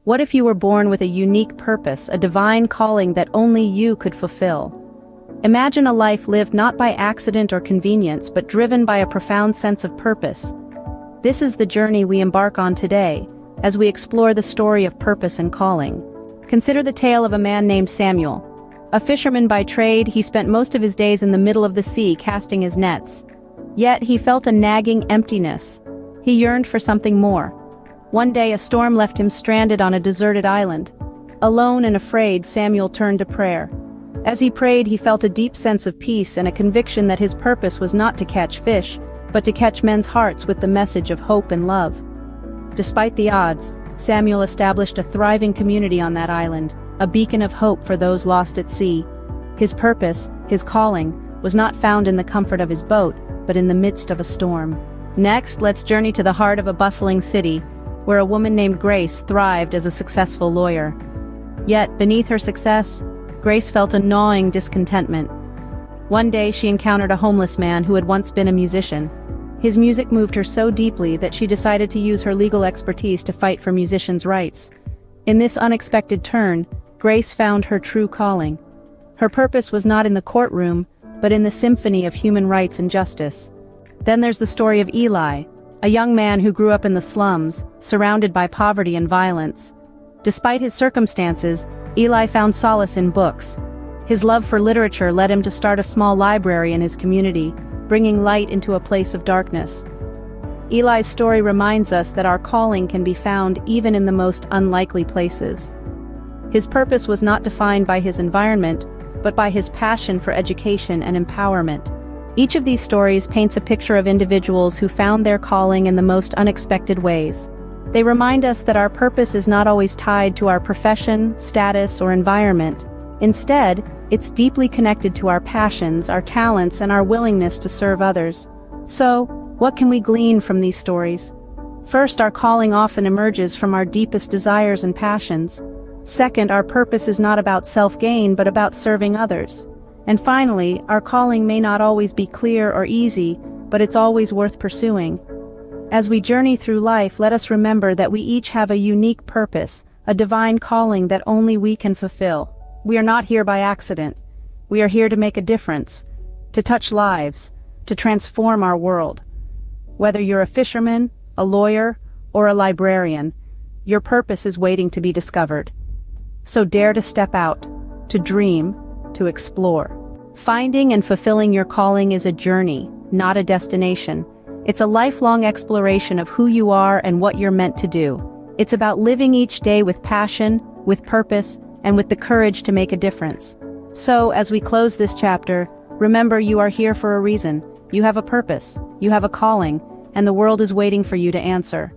What if you were born with a unique purpose, a divine calling that only you could fulfill? Imagine a life lived not by accident or convenience, but driven by a profound sense of purpose. This is the journey we embark on today, as we explore the story of purpose and calling. Consider the tale of a man named Samuel. A fisherman by trade, he spent most of his days in the middle of the sea casting his nets. Yet he felt a nagging emptiness. He yearned for something more. One day a storm left him stranded on a deserted island. Alone and afraid, Samuel turned to prayer. As he prayed, he felt a deep sense of peace and a conviction that his purpose was not to catch fish, but to catch men's hearts with the message of hope and love. Despite the odds, Samuel established a thriving community on that island, a beacon of hope for those lost at sea. His purpose, his calling, was not found in the comfort of his boat, but in the midst of a storm. Next, let's journey to the heart of a bustling city, where a woman named Grace thrived as a successful lawyer. Yet, beneath her success, Grace felt a gnawing discontentment. One day she encountered a homeless man who had once been a musician. His music moved her so deeply that she decided to use her legal expertise to fight for musicians' rights. In this unexpected turn, Grace found her true calling. Her purpose was not in the courtroom, but in the symphony of human rights and justice. Then there's the story of Eli, a young man who grew up in the slums, surrounded by poverty and violence. Despite his circumstances, Eli found solace in books. His love for literature led him to start a small library in his community, bringing light into a place of darkness. Eli's story reminds us that our calling can be found even in the most unlikely places. His purpose was not defined by his environment, but by his passion for education and empowerment. Each of these stories paints a picture of individuals who found their calling in the most unexpected ways. They remind us that our purpose is not always tied to our profession, status, or environment. Instead, it's deeply connected to our passions, our talents, and our willingness to serve others. So, what can we glean from these stories? First, our calling often emerges from our deepest desires and passions. Second, our purpose is not about self-gain, but about serving others. And finally, our calling may not always be clear or easy, but it's always worth pursuing. As we journey through life, let us remember that we each have a unique purpose, a divine calling that only we can fulfill. We are not here by accident. We are here to make a difference, to touch lives, to transform our world. Whether you're a fisherman, a lawyer, or a librarian, your purpose is waiting to be discovered. So dare to step out, to dream, to explore. Finding and fulfilling your calling is a journey, not a destination. It's a lifelong exploration of who you are and what you're meant to do. It's about living each day with passion, with purpose, and with the courage to make a difference. So, as we close this chapter, remember you are here for a reason. You have a purpose, you have a calling, and the world is waiting for you to answer.